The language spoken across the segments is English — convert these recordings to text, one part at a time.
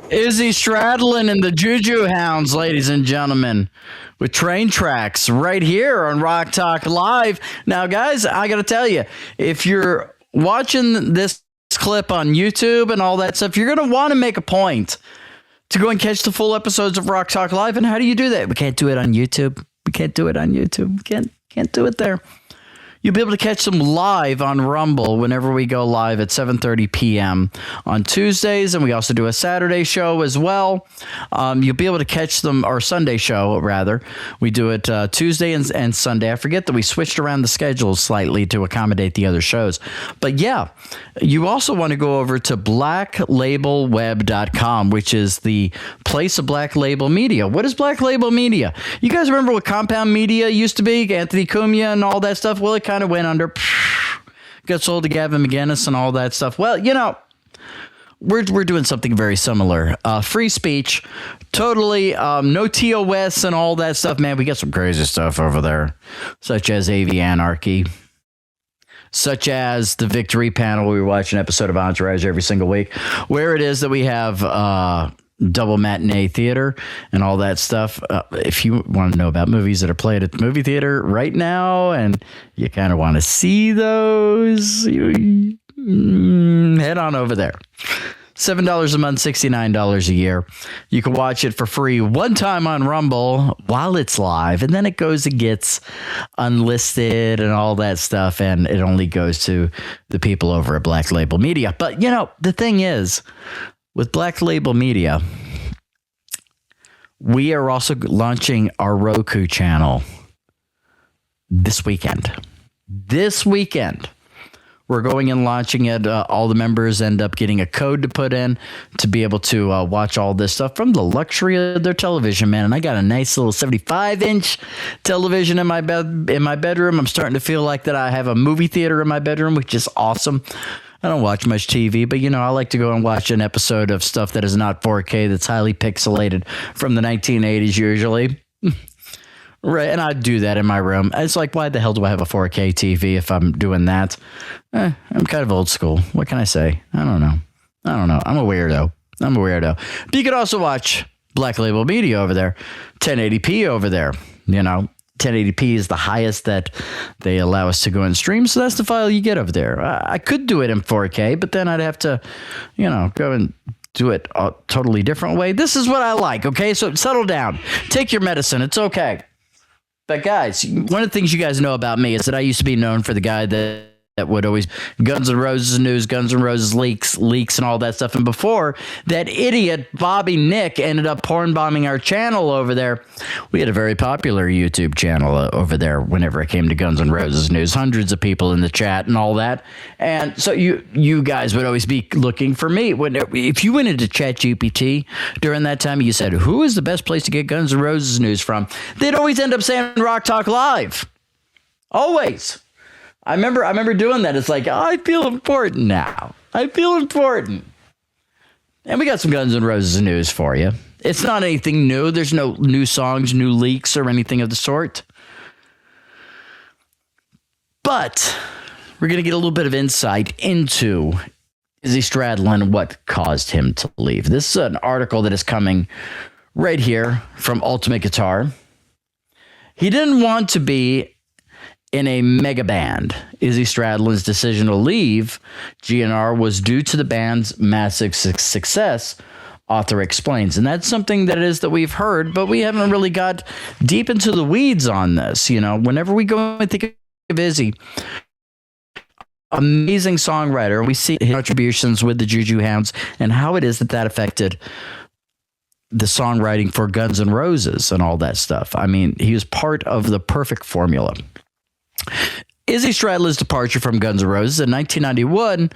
Izzy Stradlin and the Juju Hounds, ladies and gentlemen, with Train Tracks right here on Rock Talk Live. Now, guys, I got to tell you, if you're watching this clip on YouTube and all that stuff, you're going to want to make a point to go and catch the full episodes of Rock Talk Live. And how do you do that? We can't do it on YouTube. We can't do it on YouTube. We can't do it there. You'll be able to catch them live on Rumble whenever we go live at 7:30 p.m. on Tuesdays, and we also do a Saturday show as well. You'll be able to catch them, or Sunday show, rather. We do it Tuesday and Sunday. I forget that we switched around the schedule slightly to accommodate the other shows. But yeah, you also want to go over to blacklabelweb.com, which is the place of Black Label Media. What is Black Label Media? You guys remember what Compound Media used to be? Anthony Cumia and all that stuff? Well, it kind of went under, got sold to Gavin McInnes and all that stuff. Well, you know, we're doing something very similar. Free speech, totally, no TOS and all that stuff. Man, we got some crazy stuff over there, such as AV Anarchy, such as the Victory Panel. We watch an episode of Entourage every single week, where it is that we have double matinee theater and all that stuff. If you want to know about movies that are played at the movie theater right now and you kind of want to see those, head on over there. $7 a month, $69 a year. You can watch it for free one time on Rumble while it's live, and then it goes and gets unlisted and all that stuff, and it only goes to the people over at Black Label Media. But, you know, the thing is, with Black Label Media, we are also launching our Roku channel this weekend. This weekend, we're going and launching it. All the members end up getting a code to put in to be able to watch all this stuff from the luxury of their television, man. And I got a nice little 75-inch television in my bedroom. I'm starting to feel like that I have a movie theater in my bedroom, which is awesome. I don't watch much TV, but, you know, I like to go and watch an episode of stuff that is not 4K, that's highly pixelated from the 1980s usually. Right, and I do that in my room. It's like, why the hell do I have a 4K TV if I'm doing that? I'm kind of old school. What can I say? I don't know. I'm a weirdo. But you can also watch Black Label Media over there, 1080p over there, you know. 1080p is the highest that they allow us to go and stream, so that's the file you get over there. I could do it in 4K, but then I'd have to, you know, go and do it a totally different way. This is what I like, okay? So settle down. Take your medicine. It's okay. But guys, one of the things you guys know about me is that I used to be known for the guy that would always Guns N' Roses news, Guns N' Roses leaks and all that stuff. And before that idiot Bobby Nick ended up porn bombing our channel over there, we had a very popular YouTube channel over there whenever it came to Guns N' Roses news. Hundreds of people in the chat and all that. And so you guys would always be looking for me. If you went into ChatGPT during that time, you said, who is the best place to get Guns N' Roses news from? They'd always end up saying Rock Talk Live. Always. I remember doing that. It's like, oh, I feel important now. I feel important. And we got some Guns N' Roses news for you. It's not anything new. There's no new songs, new leaks, or anything of the sort. But we're going to get a little bit of insight into Izzy Stradlin and what caused him to leave. This is an article that is coming right here from Ultimate Guitar. He didn't want to be in a mega band. Izzy Stradlin's decision to leave GNR was due to the band's massive success, author explains. And that's something that we've heard, but we haven't really got deep into the weeds on this. You know, whenever we go and think of Izzy, amazing songwriter, we see his contributions with the Juju Hounds and how it is that affected the songwriting for Guns N' Roses and all that stuff. I mean, he was part of the perfect formula. Izzy Stradlin's departure from Guns N' Roses in 1991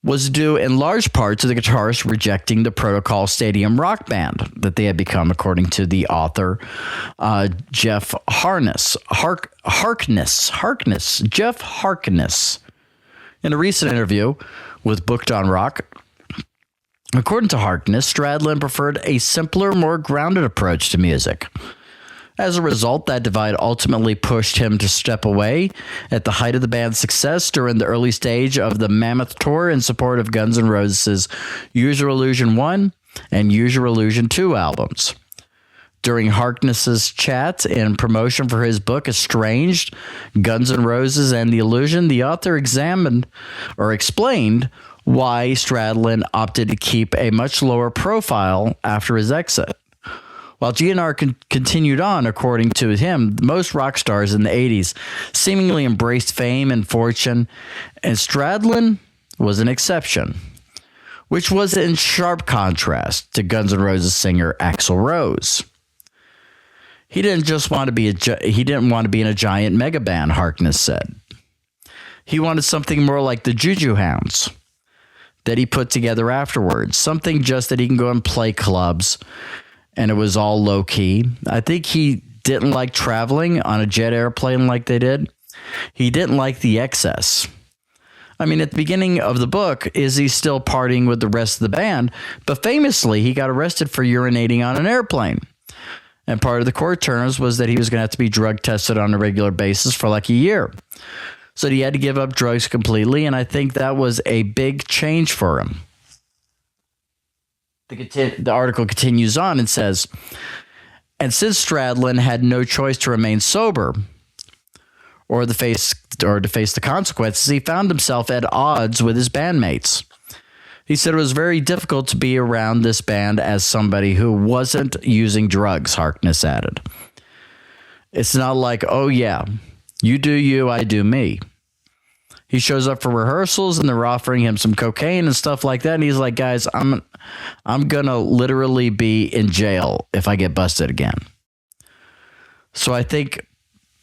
was due in large part to the guitarist rejecting the Protocol Stadium rock band that they had become, according to the author, Jeff Harkness. Jeff Harkness. In a recent interview with Booked on Rock, according to Harkness, Stradlin preferred a simpler, more grounded approach to music. As a result, that divide ultimately pushed him to step away at the height of the band's success during the early stage of the Mammoth Tour in support of Guns N' Roses' Use Your Illusion 1 and Use Your Illusion 2 albums. During Harkness's chat and promotion for his book Estranged, Guns N' Roses and the Illusion, the author examined or explained why Stradlin opted to keep a much lower profile after his exit. While GNR continued on, according to him, most rock stars in the 80s seemingly embraced fame and fortune, and Stradlin was an exception, which was in sharp contrast to Guns N' Roses singer Axl Rose. He didn't want to be in a giant mega band, Harkness said. He wanted something more like the Juju Hounds that he put together afterwards, something just that he can go and play clubs, and it was all low key. I think he didn't like traveling on a jet airplane like they did. He didn't like the excess. I mean, at the beginning of the book, Izzy's still partying with the rest of the band, but famously, he got arrested for urinating on an airplane. And part of the court terms was that he was going to have to be drug tested on a regular basis for like a year. So he had to give up drugs completely, and I think that was a big change for him. The article continues on and says, and since Stradlin had no choice to remain sober or to face the consequences, he found himself at odds with his bandmates. He said it was very difficult to be around this band as somebody who wasn't using drugs, Harkness added. It's not like, oh yeah, you do you, I do me. He shows up for rehearsals and they're offering him some cocaine and stuff like that. And he's like, guys, I'm going to literally be in jail if I get busted again. So I think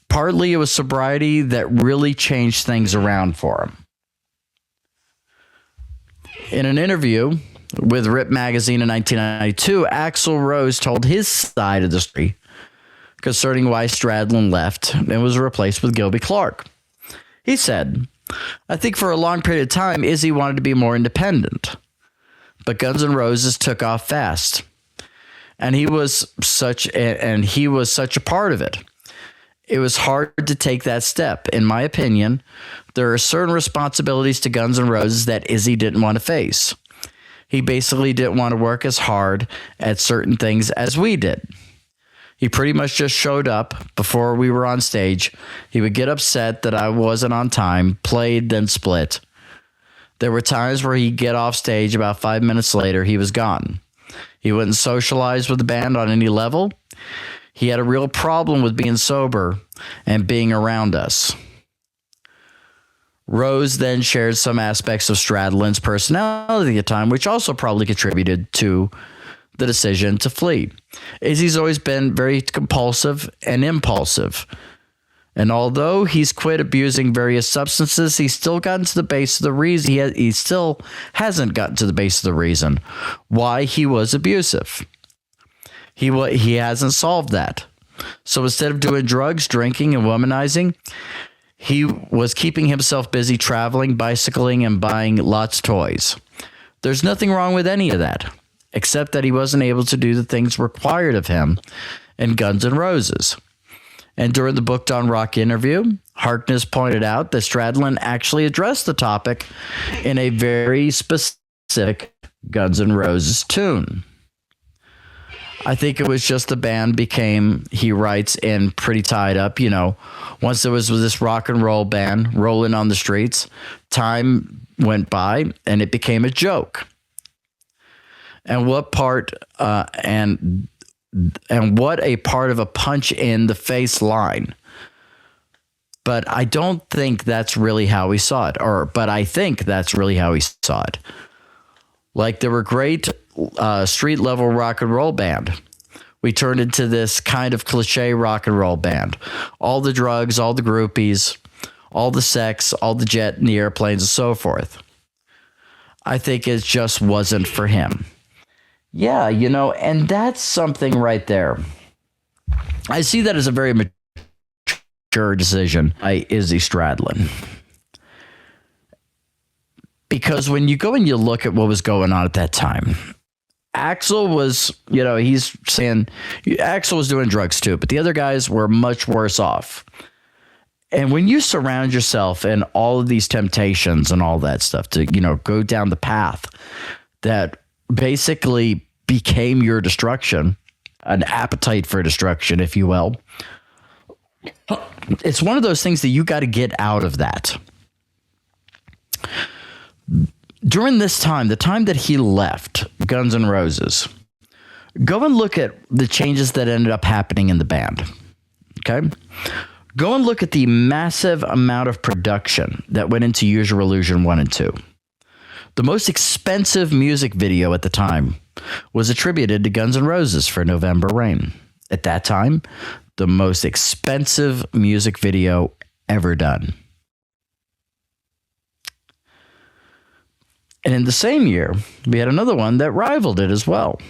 partly it was sobriety that really changed things around for him. In an interview with Rip Magazine in 1992, Axl Rose told his side of the story concerning why Stradlin left and was replaced with Gilby Clarke. He said, I think for a long period of time, Izzy wanted to be more independent, but Guns N' Roses took off fast, and he was such a part of it. It was hard to take that step. In my opinion, there are certain responsibilities to Guns N' Roses that Izzy didn't want to face. He basically didn't want to work as hard at certain things as we did. He pretty much just showed up before we were on stage. He would get upset that I wasn't on time, played, then split. There were times where he'd get off stage about 5 minutes later, he was gone. He wouldn't socialize with the band on any level. He had a real problem with being sober and being around us. Rose then shared some aspects of Stradlin's personality at the time, which also probably contributed to the decision to flee. Izzy's always been very compulsive and impulsive. And although he's quit abusing various substances, he's still gotten to the base of the reason. He still hasn't gotten to the base of the reason why he was abusive. He hasn't solved that. So instead of doing drugs, drinking, and womanizing, he was keeping himself busy traveling, bicycling, and buying lots of toys. There's nothing wrong with any of that, except that he wasn't able to do the things required of him in Guns N' Roses. And during the Booked on Rock interview, Harkness pointed out that Stradlin actually addressed the topic in a very specific Guns N' Roses tune. I think it was just the band became, he writes, in pretty tied up. You know, once there was this rock and roll band rolling on the streets, time went by and it became a joke. And what part and what a part of a punch in the face line. But I don't think that's really how we saw it. But I think that's really how he saw it. Like, there were great street level rock and roll band. We turned into this kind of cliche rock and roll band. All the drugs, all the groupies, all the sex, all the jet and the airplanes and so forth. I think it just wasn't for him. Yeah, you know, and that's something right there. I see that as a very mature decision by Izzy Stradlin. Because when you go and you look at what was going on at that time, Axl was, you know, he's saying Axl was doing drugs too, but the other guys were much worse off. And when you surround yourself in all of these temptations and all that stuff to, you know, go down the path that basically became your destruction, an appetite for destruction, if you will. It's one of those things that you got to get out of that. During this time, the time that he left Guns N' Roses, go and look at the changes that ended up happening in the band. Okay? Go and look at the massive amount of production that went into Use Your Illusion 1 and 2. The most expensive music video at the time was attributed to Guns N' Roses for November Rain. At that time, the most expensive music video ever done. And in the same year, we had another one that rivaled it as well.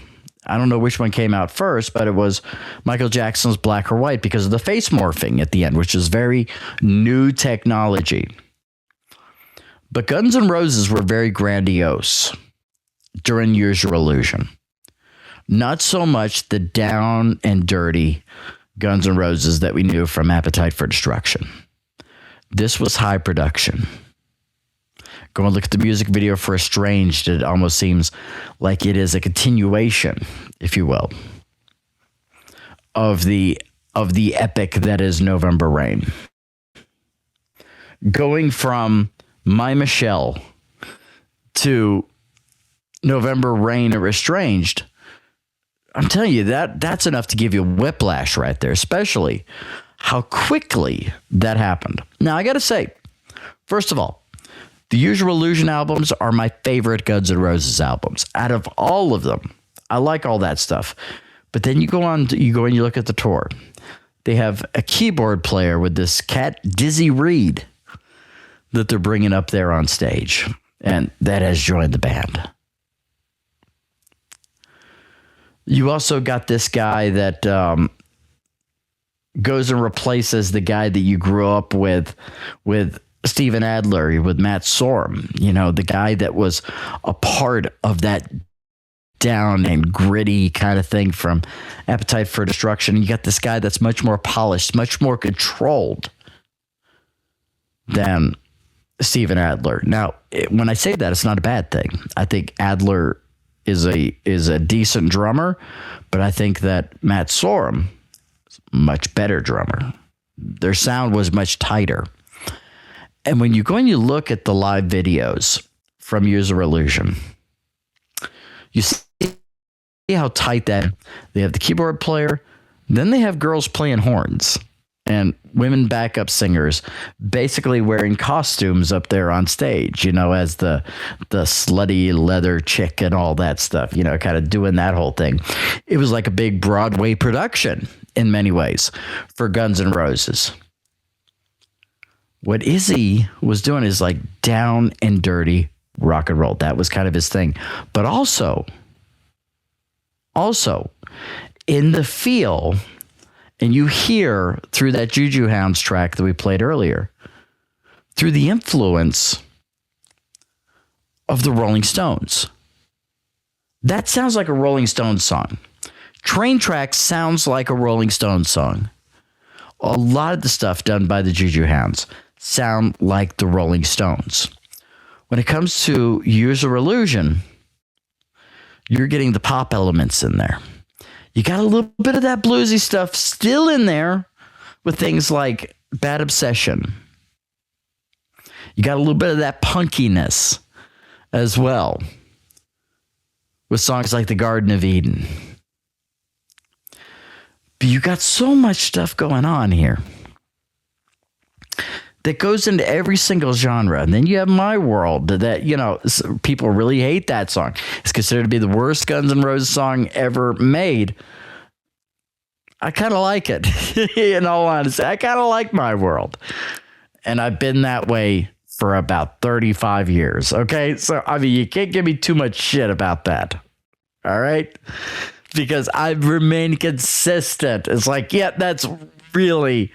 I don't know which one came out first, but it was Michael Jackson's Black or White because of the face morphing at the end, which is very new technology. But Guns N' Roses were very grandiose during Use Your Illusion. Not so much the down and dirty Guns N' Roses that we knew from Appetite for Destruction. This was high production. Go and look at the music video for Estranged. It almost seems like it is a continuation, if you will, of the epic that is November Rain. Going from My Michelle to November Rain or Estranged, I'm telling you, that's enough to give you whiplash right there, especially how quickly that happened. Now, I got to say, first of all, the Use Your Illusion albums are my favorite Guns N' Roses albums. Out of all of them, I like all that stuff. But then you go and you look at the tour. They have a keyboard player with this cat, Dizzy Reed, that they're bringing up there on stage. And that has joined the band. You also got this guy that goes and replaces the guy that you grew up with Steven Adler, with Matt Sorum, you know, the guy that was a part of that down and gritty kind of thing from Appetite for Destruction. You got this guy that's much more polished, much more controlled than Steven Adler. Now, when I say that, it's not a bad thing. I think Adler is a decent drummer, but I think that Matt Sorum is a much better drummer. Their sound was much tighter. And when you go and you look at the live videos from Use Your Illusion, you see how tight that they have the keyboard player, then they have girls playing horns and women backup singers basically wearing costumes up there on stage, you know, as the slutty leather chick and all that stuff, you know, kind of doing that whole thing. It was like a big Broadway production in many ways for Guns N' Roses. What Izzy was doing is like down and dirty rock and roll. That was kind of his thing. But also in the feel, and you hear through that Juju Hounds track that we played earlier, through the influence of the Rolling Stones. That sounds like a Rolling Stones song. Train Tracks sounds like a Rolling Stones song. A lot of the stuff done by the Juju Hounds sound like the Rolling Stones. When it comes to Use Your Illusion, you're getting the pop elements in there. You got a little bit of that bluesy stuff still in there with things like Bad Obsession. You got a little bit of that punkiness as well with songs like The Garden of Eden. But you got so much stuff going on here that goes into every single genre. And then you have My World that, you know, people really hate that song. It's considered to be the worst Guns N' Roses song ever made. I kind of like it, in all honesty. I kind of like My World. And I've been that way for about 35 years, okay? So, I mean, you can't give me too much shit about that, all right? Because I've remained consistent. It's like, yeah, that's really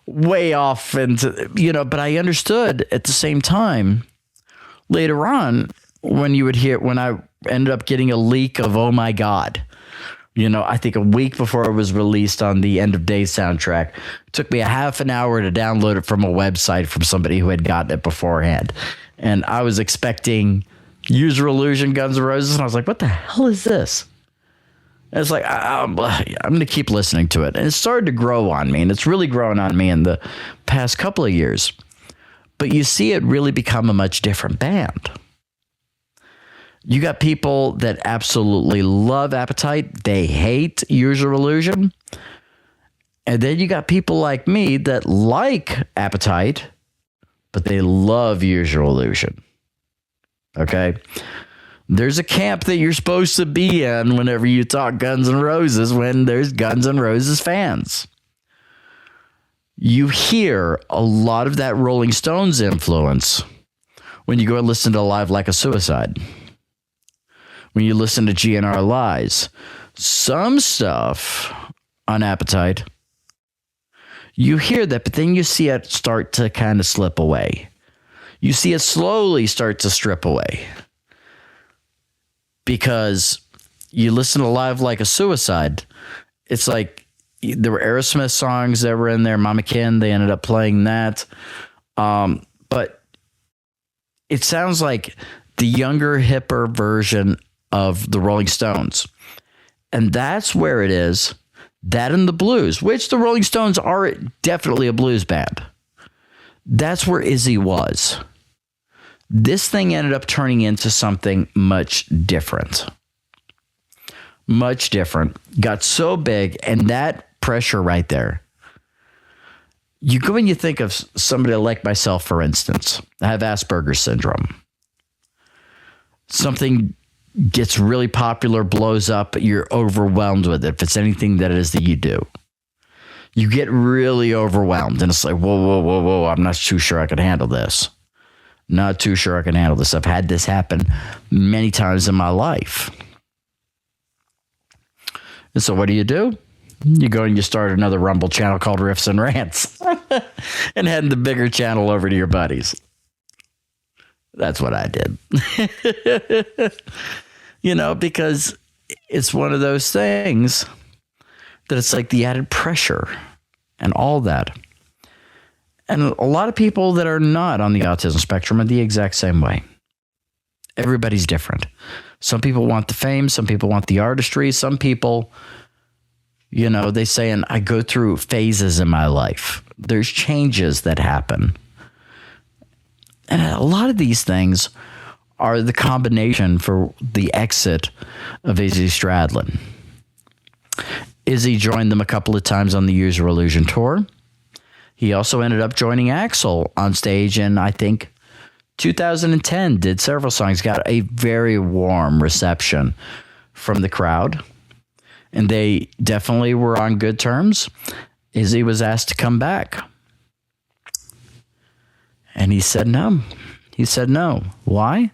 way off, and you know, but I understood at the same time later on when I ended up getting a leak of Oh My God, you know, I think a week before it was released on the End of Days soundtrack. It took me a half an hour to download it from a website from somebody who had gotten it beforehand, and I was expecting Use Your Illusion, Guns N' Roses, and I was like, what the hell is this? And it's like, I'm going to keep listening to it. And it started to grow on me, and it's really grown on me in the past couple of years. But you see it really become a much different band. You got people that absolutely love Appetite. They hate Use Your Illusion. And then you got people like me that like Appetite, but they love Use Your Illusion. Okay? There's a camp that you're supposed to be in whenever you talk Guns N' Roses, when there's Guns N' Roses fans. You hear a lot of that Rolling Stones influence when you go and listen to Live Like a Suicide. When you listen to GNR Lies. Some stuff on Appetite, you hear that, but then you see it start to kind of slip away. You see it slowly start to strip away. Because you listen to Live Like a Suicide, it's like there were Aerosmith songs that were in there. Mama Kin, they ended up playing that. But it sounds like the younger, hipper version of the Rolling Stones. And that's where it is. That and the blues, which the Rolling Stones are definitely a blues band. That's where Izzy was. This thing ended up turning into something much different. Much different. Got so big, and that pressure right there. You go and you think of somebody like myself, for instance. I have Asperger's syndrome. Something gets really popular, blows up, you're overwhelmed with it. If it's anything that it is that you do, you get really overwhelmed, and it's like, whoa, I'm not too sure I can handle this. Not too sure I can handle this. I've had this happen many times in my life. And so what do? You go and you start another Rumble channel called Riffs and Rants and head the bigger channel over to your buddies. That's what I did. Because it's one of those things that it's like the added pressure and all that. And a lot of people that are not on the autism spectrum are the exact same way. Everybody's different. Some people want the fame. Some people want the artistry. Some people, they say, and I go through phases in my life. There's changes that happen. And a lot of these things are the combination for the exit of Izzy Stradlin. Izzy joined them a couple of times on the Use Your Illusion tour. He also ended up joining Axl on stage in, I think, 2010. Did several songs, got a very warm reception from the crowd. And they definitely were on good terms. Izzy was asked to come back. And he said no. He said no. Why?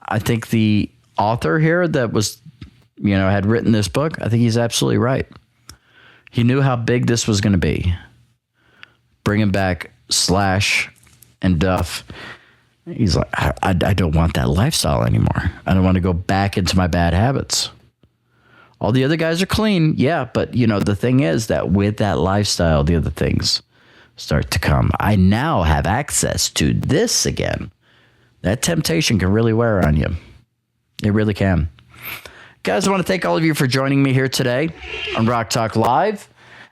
I think the author here that was, had written this book, I think he's absolutely right. He knew how big this was going to be. Bringing back Slash and Duff. He's like, I don't want that lifestyle anymore. I don't want to go back into my bad habits. All the other guys are clean. Yeah, but, the thing is that with that lifestyle, the other things start to come. I now have access to this again. That temptation can really wear on you. It really can. Guys, I want to thank all of you for joining me here today on Rock Talk Live.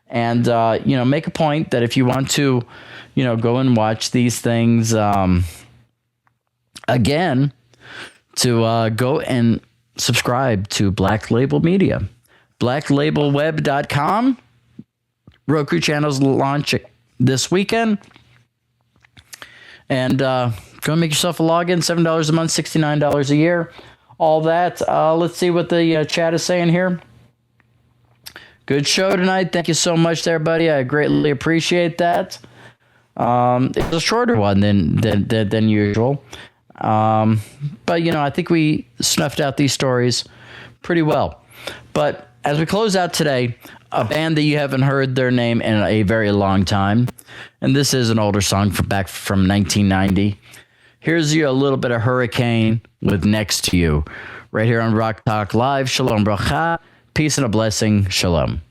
And, make a point that if you want to, go and watch these things again, to go and subscribe to Black Label Media. BlackLabelWeb.com. Roku channels launch this weekend. And go and make yourself a login. $7 a month, $69 a year. All that. Let's see what the chat is saying here. Good show tonight. Thank you so much there, buddy. I greatly appreciate that. It was a shorter one than usual. But, I think we snuffed out these stories pretty well. But as we close out today, a band that you haven't heard their name in a very long time, and this is an older song back from 1990. Here's you a little bit of Hurricane with Next to You right here on Rock Talk Live. Shalom bracha. Peace and a blessing. Shalom.